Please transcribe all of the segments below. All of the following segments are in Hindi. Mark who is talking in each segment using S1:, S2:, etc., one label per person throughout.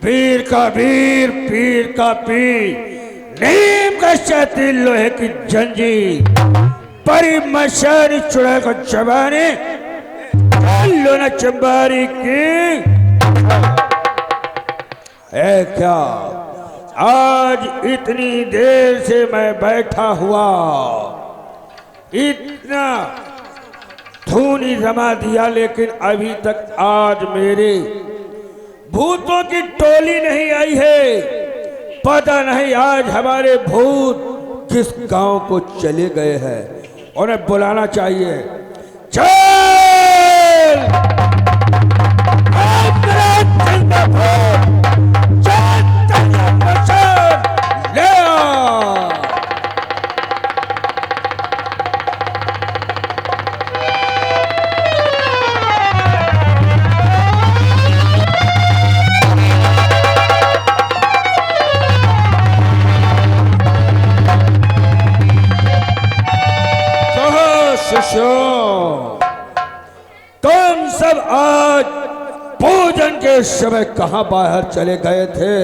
S1: पीर का वीर, पीर का पीर, नीम का शती लोहे की जंजीर, परी मशारी चुड़ा का जवानी, लो न चंबारी की है क्या। आज इतनी देर से मैं बैठा हुआ, इतना धूनी जमा दिया, लेकिन अभी तक आज मेरे भूतों की टोली नहीं आई है। पता नहीं आज हमारे भूत किस गांव को चले गए हैं, उन्हें बुलाना चाहिए। चल तुम सब आज भोजन के समय कहां बाहर चले गए थे?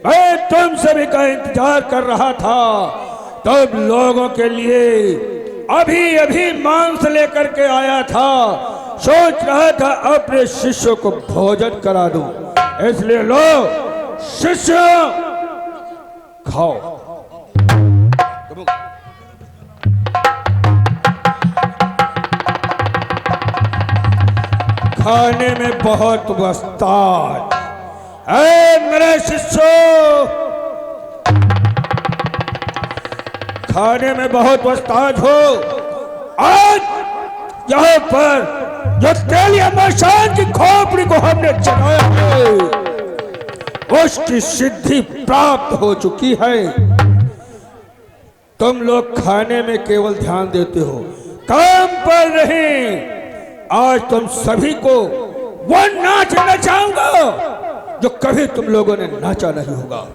S1: मैं तुम सभी का इंतजार कर रहा था। तुम लोगों के लिए अभी अभी मांस लेकर के आया था। सोच रहा था अपने शिष्यों को भोजन करा दूं, इसलिए लो शिष्य खाओ। खाने में बहुत वस्ताद है मेरे शिष्यों, खाने में बहुत वस्ताद हो। आज यहाँ पर जो तेलिया मशान की खोपड़ी को हमने चढ़ाया है, उसकी सिद्धि प्राप्त हो चुकी है। तुम लोग खाने में केवल ध्यान देते हो, काम पर नहीं। आज तुम सभी को वो नाच नचाऊंगा जो कभी तुम लोगों ने नाचा नहीं होगा।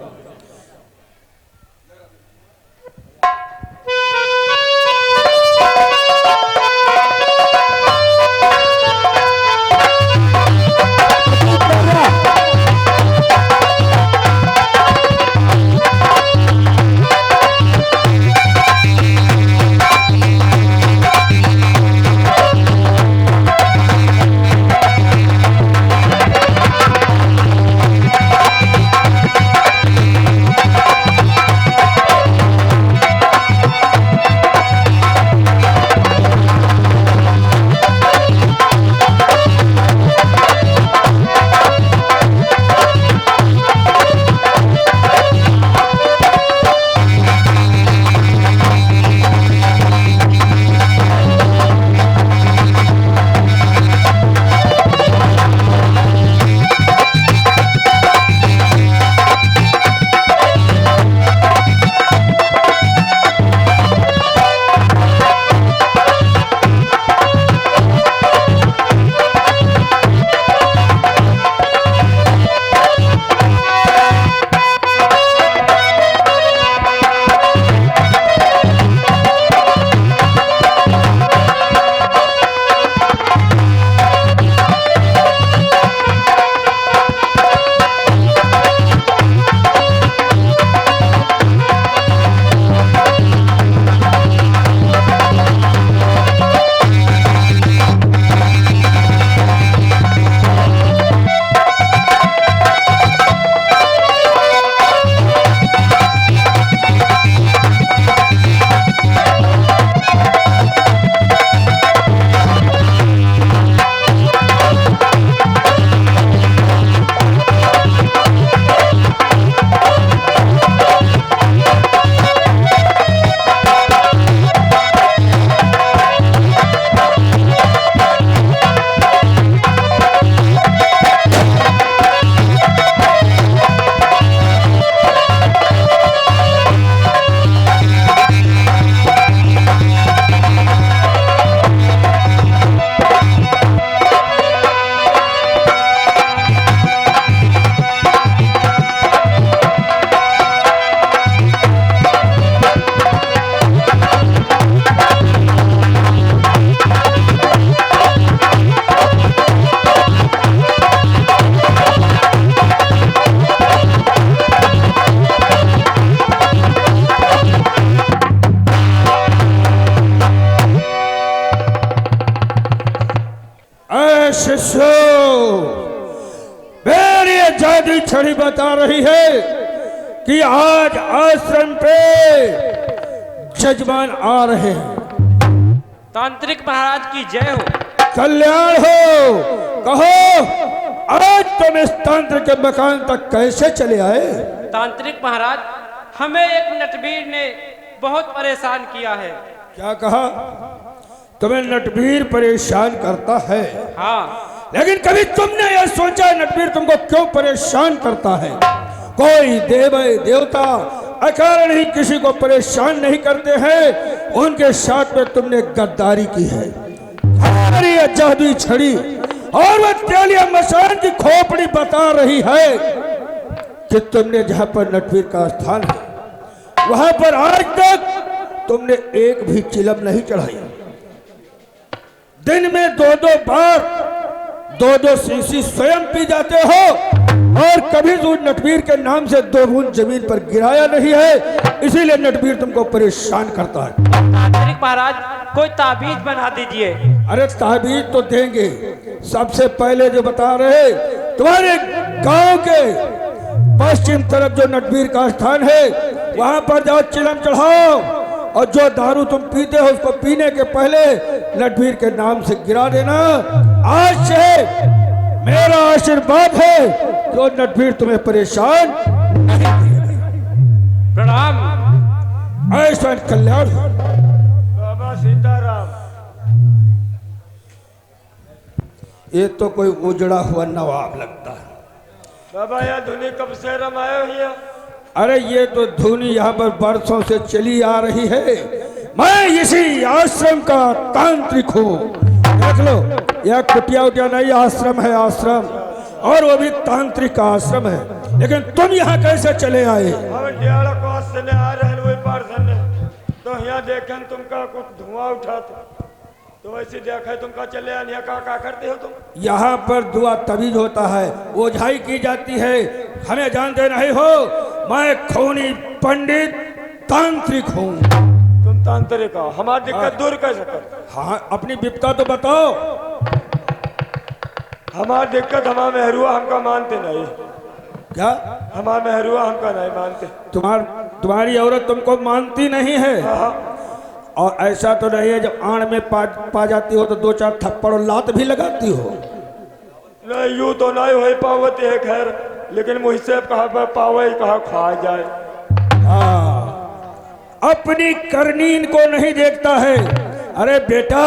S1: जादू छड़ी बता रही है कि आज आश्रम पे जजमान आ रहे हैं।
S2: तांत्रिक महाराज की जय हो।
S1: कल्याण हो। कहो आज तुम इस तंत्र के मकान तक कैसे चले आए?
S2: तांत्रिक महाराज, हमें एक नटवीर ने बहुत परेशान किया है।
S1: क्या कहा? तुम्हें नटवीर परेशान करता है?
S2: हाँ।
S1: लेकिन कभी तुमने यह सोचा नटवीर तुमको क्यों परेशान करता है? कोई देव देवता अकारण ही किसी को परेशान नहीं करते हैं। उनके साथ में तुमने गद्दारी की है। हमारी यह जादुई छड़ी और वह तेलिया मसान की खोपड़ी बता रही है कि तुमने जहां पर नटवीर का स्थान है वहां पर आज तक तुमने एक भी चिलम नहीं चढ़ाई। दिन में 2-2 बार 2-2 शीशी स्वयं पी जाते हो और कभी दूध नटवीर के नाम से 2 बूंद जमीन पर गिराया नहीं है। इसीलिए नटवीर तुमको परेशान करता है।
S2: तांत्रिक महाराज, कोई ताबीज बना दीजिए।
S1: अरे ताबीज तो देंगे। सबसे पहले जो बता रहे, तुम्हारे गांव के पश्चिम तरफ जो नटवीर का स्थान है वहां पर जाओ, चिलम चढ़ाओ और जो दारू तुम पीते हो उसको पीने के पहले नटवीर के नाम से गिरा देना। आज से मेरा आशीर्वाद है जो नटवीर तुम्हें परेशान नहीं करेगा।
S2: प्रणाम।
S1: ऐसा कल्याण।
S3: बाबा सीताराम।
S1: ये तो कोई उजड़ा हुआ नवाब लगता है।
S3: बाबा यह धुनी कब से रमाए हुई है?
S1: अरे ये तो धुनी यहाँ पर बरसों से चली आ रही है। मैं इसी आश्रम का तांत्रिक हूँ। देख लो, यह कुटिया उटिया नहीं, आश्रम है आश्रम, और वो भी तांत्रिक का आश्रम है। लेकिन तुम यहाँ कैसे चले आए?
S3: हम डेढ़ कोस से आ रहे वही पार से तो यहाँ देखें तुमका कुछ धुआं उठाते तो वैसे देखे तुमका चले आने का करते हो तुम?
S1: यहाँ पर दुआ तबीज होता है, ओझाई की जाती है। हमें जानते नहीं हो, मैं खूनी पंडित तांत्रिक हूँ।
S3: तुम तांत्रिक हो, हमारी दिक्कत दूर कैसे कर?
S1: हाँ, अपनी विपता तो बताओ।
S3: हमारी दिक्कत हमारा मेहरुआ हमका मानते नहीं।
S1: क्या?
S3: हमारा मेहरुआ हमका नहीं मानते।
S1: तुम्हारी औरत तुमको मानती नहीं है?
S3: हाँ।
S1: और ऐसा तो नहीं है जब आड़ में पा जाती हो तो 2-4 थप्पड़ और लात भी लगाती हो?
S3: नहीं, यूं तो नहीं हो पावती है खैर, लेकिन मुझसे कहा पावे कहा खा जाए।
S1: हाँ, अपनी करनीन को नहीं देखता है। अरे बेटा,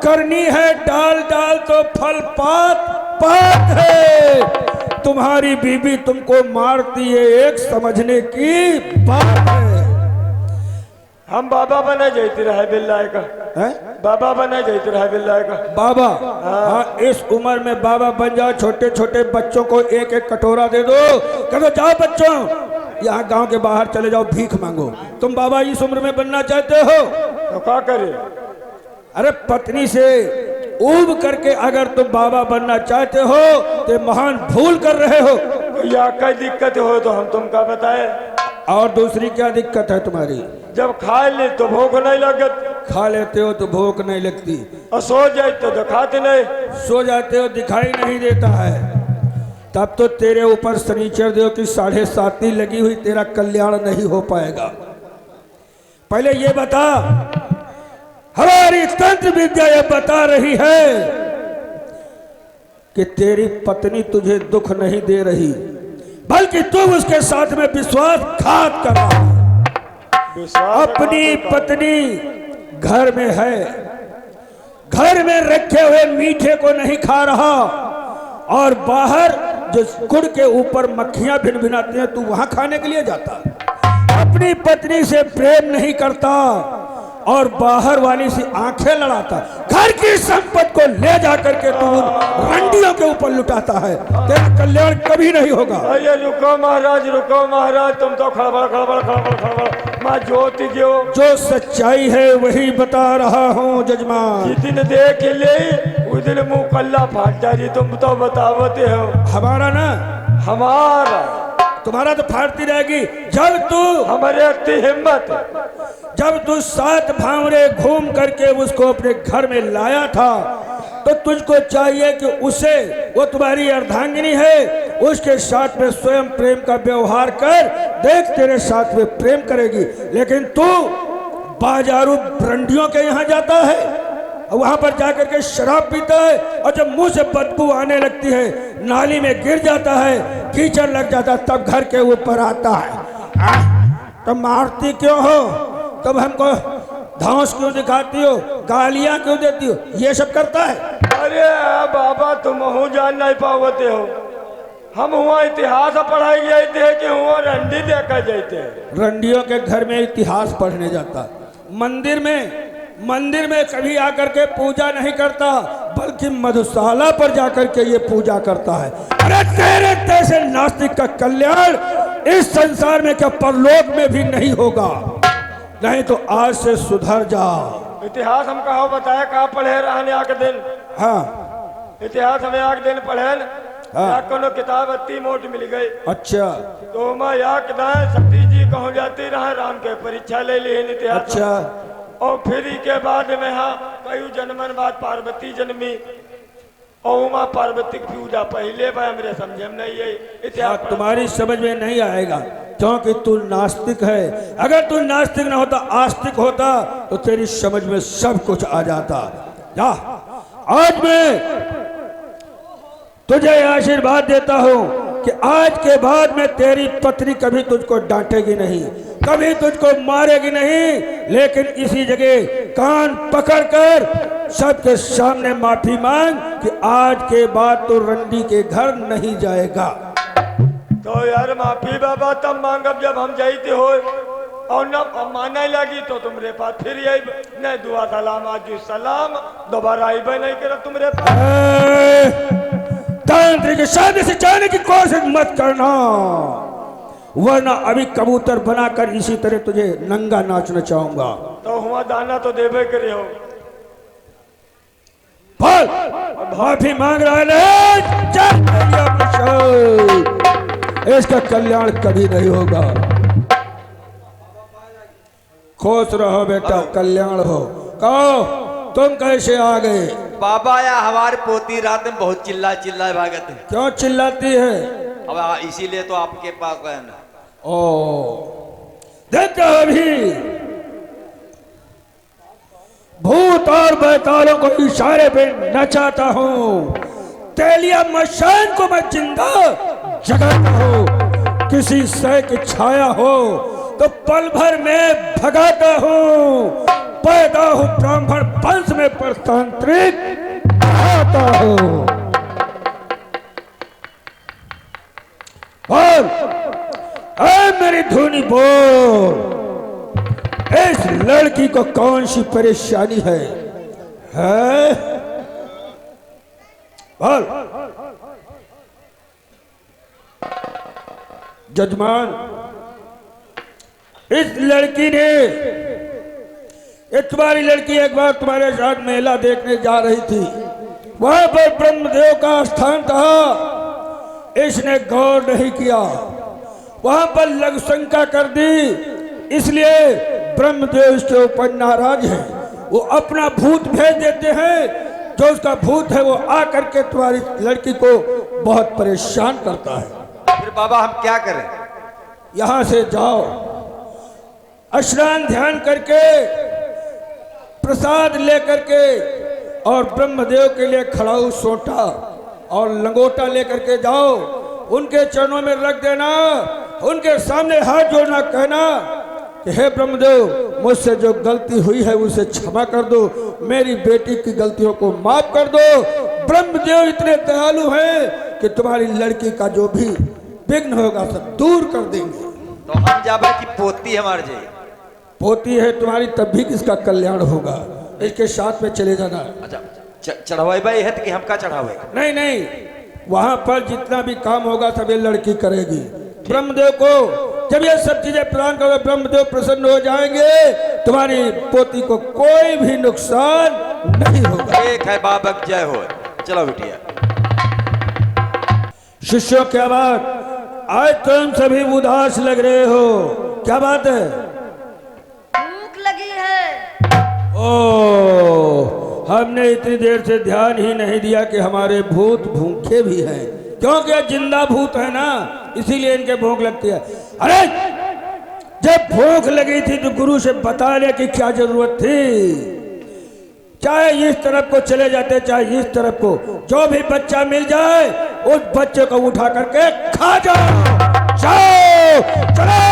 S1: करनी है डाल डाल तो फल पात पात है। तुम्हारी बीबी तुमको मारती है, एक समझने की बात है।
S3: हम बाबा बने जाते रहे बिल्लाए का
S1: है?
S3: बाबा बने जाते रहे बिल्लाए का
S1: बाबा? हाँ, इस उम्र में बाबा बन जाओ। छोटे छोटे बच्चों को 1-1 कटोरा दे दो, कह दो जाओ बच्चों यहाँ गांव के बाहर चले जाओ, भीख मांगो। तुम बाबा इस उम्र में बनना चाहते हो
S3: तो क्या करे?
S1: अरे पत्नी से ऊब करके अगर तुम बाबा बनना चाहते हो तो महान भूल कर रहे हो।
S3: या कोई दिक्कत हो तो हम तुमका बताए।
S1: और दूसरी क्या दिक्कत है तुम्हारी?
S3: जब खा ले तो भूख नहीं लगत।
S1: खा लेते हो तो भूख नहीं लगती,
S3: और सो जाए तो खाते नहीं।
S1: सो जाते हो दिखाई नहीं देता है। तब तो तेरे ऊपर शनिचर देव की 7.5 लगी हुई, तेरा कल्याण नहीं हो पाएगा। पहले ये बता, हमारी तंत्र विद्या ये बता रही है कि तेरी पत्नी तुझे दुख नहीं दे रही, बल्कि तुम उसके साथ में विश्वासघात कर रहा है। अपनी पत्नी घर में है, घर में रखे हुए मीठे को नहीं खा रहा, और बाहर जो गुड़ के ऊपर मक्खियां भिनभिनाती हैं तू वहां खाने के लिए जाता। अपनी पत्नी से प्रेम नहीं करता और बाहर वाली से आंखें लड़ाता। घर की संपत्ति को ले जाकर के तू रंडियों के ऊपर लुटाता है। तेरा कल्याण कभी नहीं होगा।
S3: अरे रुको महाराज, तुम तो खड़बड़ माँ ज्योति
S1: जो सच्चाई है वही बता रहा हूँ जजमान।
S3: जितने देख ले उस दिन मुँह कल्ला फाट जाए। तुम तो बतावते हो।
S1: हमारा ना,
S3: हमारा
S1: तुम्हारा तो फाड़ती रहेगी। जब तू
S3: हमारे इतनी हिम्मत,
S1: जब तू 7 भावरे घूम करके उसको अपने घर में लाया था तो तुझको चाहिए कि उसे, वो तुम्हारी अर्धांगिनी है, उसके साथ में स्वयं प्रेम का व्यवहार कर, देख तेरे साथ में प्रेम करेगी। लेकिन तू बाजारू ब्रंडियों के यहाँ जाता है, वहां पर जाकर के शराब पीता है, और जब मुंह से बदबू आने लगती है, नाली में गिर जाता है, कीचड़ लग जाता है, तब घर के ऊपर आता है। तब मारती क्यों हो? तब हमको धौंस क्यों दिखाती हो? गालियां क्यों देती हो? ये सब करता है।
S3: अरे बाबा तुम हूँ जान नहीं पावते हो। हम हुआ इतिहास पढ़ाई गए थे कि हुआ रंडी देखा जाते।
S1: रंडियों के घर में इतिहास पढ़ने जाता, मंदिर में कभी आकर के पूजा नहीं करता, बल्कि मधुशाला पर जाकर के ये पूजा करता है। अरे तेरे जैसे नास्तिक का कल्याण इस संसार में क्या परलोक में भी नहीं होगा। नहीं तो आज से सुधर जा।
S3: इतिहास हम कहा बताया, कहा पढ़े रहने आके दिन।
S1: हाँ
S3: इतिहास हमें आके दिन पढ़े।
S1: हाँ।
S3: कोनो किताब अति मोटी मिल गई।
S1: अच्छा
S3: तो मैं या सती जी कहूँ जाती रहा, राम के परीक्षा ले ली इतिहास।
S1: अच्छा।
S3: और फिर के बाद में हाँ कई जन्मन बाद पार्वती जन्मी, और माँ पार्वती की पूजा पहले भाई मेरे समझ में नहीं है इतिहास।
S1: तुम्हारी समझ में नहीं आएगा क्योंकि तू नास्तिक है। अगर तू नास्तिक ना होता, आस्तिक होता, तो तेरी समझ में सब कुछ आ जाता। जा, आज मैं तुझे आशीर्वाद देता हूँ कि आज के बाद में तेरी पत्नी कभी तुझको डांटेगी नहीं, कभी तुझको मारेगी नहीं, लेकिन इसी जगह कान पकड़कर सबके सामने माफी मांग कि आज के बाद तो रंडी के घर नहीं जाएगा।
S3: तो यार माफी बाबा तब मांगब जब हम जाते हो, और न माने लगी तो तुमरे पास फिर यही नहीं दुआ सलाम आजू सलाम, दोबारा आई नहीं कर तुमरे पास।
S1: तांत्रिक शादी से जाने की कोशिश मत करना, वरना अभी कबूतर बनाकर इसी तरह तुझे नंगा नाचना चाहूंगा।
S3: तो हुआ दाना तो देवे करे हो।
S1: बोल, माफी मांग रहा है, इसका कल्याण कभी नहीं होगा। खुश रहो बेटा, कल्याण हो। कहो तुम कैसे आ गए?
S4: बाबा या हमारी पोती रात में बहुत चिल्ला भागत है।
S1: क्यों चिल्लाती है?
S4: अब इसीलिए तो आपके पास गए ना।
S1: ओ देखो, अभी भूत और बैतालों को इशारे पे नचाता हूँ, तेलिया मशान को मैं जिंदा जगाता हूँ। किसी शय की छाया हो तो पल भर में भगाता हूँ। पैदा हूँ ब्राह्मण वंश में, पर तांत्रिक आता हूँ। और मेरी धुनी बोल, इस लड़की को कौन सी परेशानी है? बोल जजमान, इस लड़की ने, ये तुम्हारी लड़की एक बार तुम्हारे साथ मेला देखने जा रही थी, वहां पर ब्रह्मदेव का स्थान था, इसने गौर नहीं किया, वहां पर लघु शंका कर दी, इसलिए ब्रह्मदेव इसके ऊपर नाराज है। वो अपना भूत भेज देते हैं, जो उसका भूत है वो आकर के तुम्हारी लड़की को बहुत परेशान करता है।
S4: फिर बाबा हम क्या करें?
S1: यहां से जाओ, स्नान ध्यान करके, प्रसाद लेकर के, और ब्रह्मदेव के लिए खड़ाऊ सोटा और लंगोटा लेकर के जाओ, उनके चरणों में रख देना, उनके सामने हाथ जोड़ना, कहना कि हे ब्रह्मदेव, मुझसे जो गलती हुई है उसे क्षमा कर दो, मेरी बेटी की गलतियों को माफ कर दो। ब्रह्मदेव इतने दयालु हैं कि तुम्हारी लड़की का जो भी विघ्न होगा सब दूर कर देंगे।
S4: तो हम जाबे की पोती हमारे जाइए।
S1: पोती है तुम्हारी, तब भी किसका कल्याण होगा। इसके साथ में चले जाना।
S4: अच्छा चढ़ावे भाई है कि हमका चढ़ावे?
S1: नहीं नहीं, वहां पर जितना भी काम होगा सब ये लड़की करेगी। ब्रह्मदेव को जब ये सब चीजें प्रदान करोगे, ब्रह्मदेव प्रसन्न हो जाएंगे, तुम्हारी पोती को कोई भी नुकसान नहीं होगा।
S4: एक है बाबा जय हो। चलो बिटिया।
S1: शिष्यों क्या बात, आज तुम सभी उदास लग रहे हो, क्या बात है?
S5: भूख लगी है।
S1: ओ, हमने इतनी देर से ध्यान ही नहीं दिया कि हमारे भूत भूखे भी हैं। क्योंकि ये जिंदा भूत है ना, इसीलिए इनके भूख लगती है। अरे जब भूख लगी थी तो गुरु से बताने की क्या जरूरत थी? चाहे इस तरफ को चले जाते, चाहे इस तरफ को, जो भी बच्चा मिल जाए उस बच्चे को उठा करके खा जाओ। जाओ, चलो।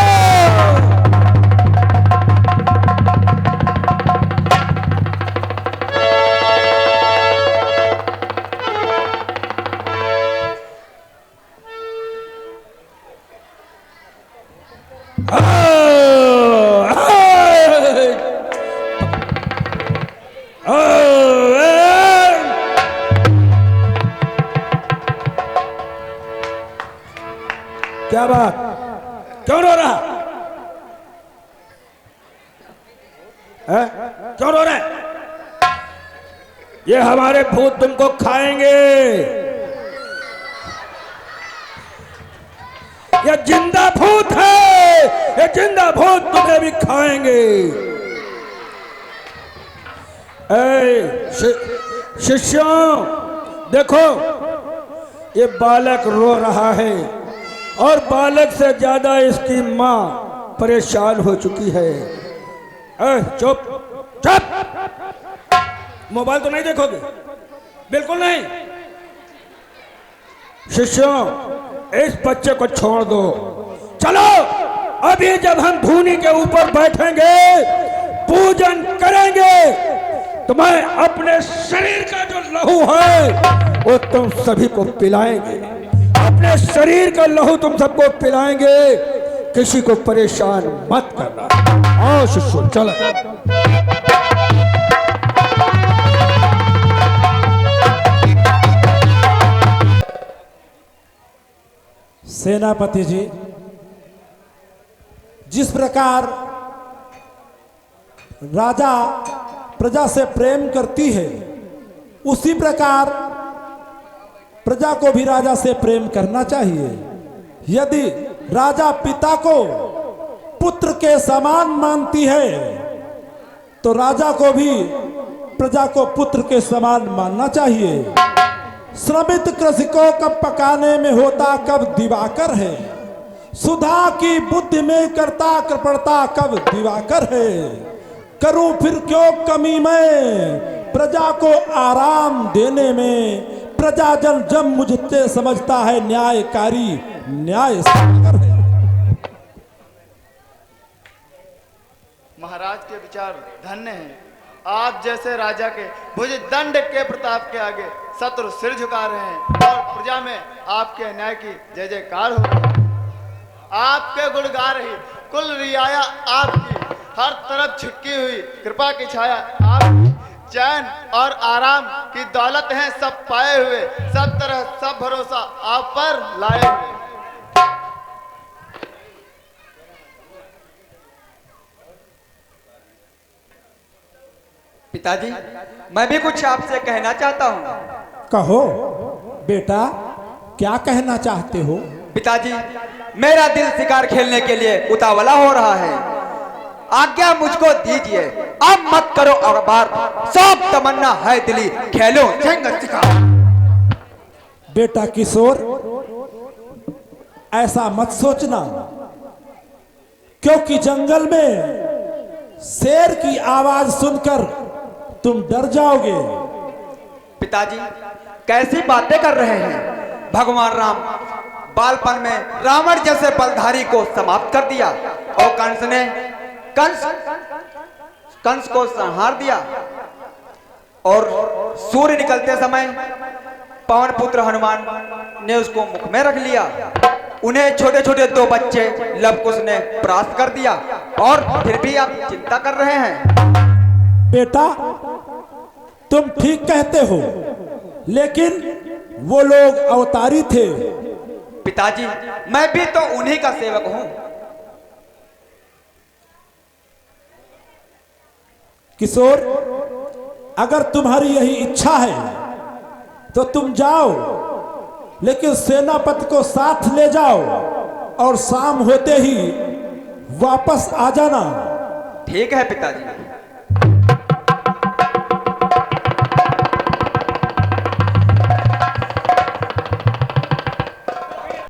S1: क्या बात, क्यों रो रहा है? क्यों रो रहा है? ये हमारे भूत तुमको खाएंगे। ये जिंदा भूत है, ये जिंदा भूत तुम्हें भी खाएंगे। शिष्यों देखो, ये बालक रो रहा है और बालक से ज्यादा इसकी मां परेशान हो चुकी है। चुप चुप, मोबाइल तो नहीं देखोगे? बिल्कुल नहीं। शिष्यों इस बच्चे को छोड़ दो। चलो अभी जब हम धूनी के ऊपर बैठेंगे, पूजन करेंगे, तो मैं अपने शरीर का जो लहू है वो तुम सभी को पिलाएंगे। अपने शरीर का लहू तुम सबको पिलाएंगे। किसी को परेशान मत करना। आओ शिष्यों चलो।
S6: सेनापति जी, जिस प्रकार राजा प्रजा से प्रेम करती है, उसी प्रकार प्रजा को भी राजा से प्रेम करना चाहिए। यदि राजा पिता को पुत्र के समान मानती है, तो राजा को भी प्रजा को पुत्र के समान मानना चाहिए। श्रमित कृषिकों कब पकाने में होता कब दिवाकर है, सुधा की बुद्धि में करता कृपणता कब दिवाकर है। करूं फिर क्यों कमी मैं प्रजा को आराम देने में, प्रजाजन जब मुझसे समझता है न्यायकारी न्याय सागर है।
S7: महाराज के विचार धन्य हैं। आप जैसे राजा के भुज दंड के प्रताप के आगे शत्रु सिर झुका रहे हैं और प्रजा में आपके न्याय की जय जयकार हो रही है। आपके गुण गा रही कुल रियाया आपकी, हर तरफ छिटकी हुई कृपा की छाया आपकी, चैन और आराम की दौलत है सब पाए हुए, सब तरह सब भरोसा आप पर लाए हुए।
S4: पिताजी, मैं भी कुछ आपसे कहना चाहता हूँ।
S6: कहो बेटा, क्या कहना चाहते हो?
S4: पिताजी, मेरा दिल शिकार खेलने के लिए उतावला हो रहा है। आज्ञा मुझको दीजिए, अब मत करो अखबार, सब तमन्ना है दिली, खेलो जंग शिकार।
S6: बेटा किशोर, ऐसा मत सोचना, क्योंकि जंगल में शेर की आवाज सुनकर तुम डर जाओगे।
S4: पिताजी, कैसी बातें कर रहे हैं? भगवान राम बालपन में रावण जैसे बलधारी को समाप्त कर दिया और कंस को संहार दिया, और सूर्य निकलते समय पवन पुत्र हनुमान ने उसको मुख में रख लिया। उन्हें छोटे छोटे 2 बच्चे लवकुश ने परास्त कर दिया, और फिर भी आप चिंता कर रहे हैं।
S6: बेटा, तुम ठीक कहते हो, लेकिन वो लोग अवतारी थे।
S4: पिताजी, मैं भी तो उन्हीं का सेवक हूं।
S6: किशोर, अगर तुम्हारी यही इच्छा है तो तुम जाओ, लेकिन सेनापति को साथ ले जाओ और शाम होते ही वापस आ जाना।
S4: ठीक है पिताजी।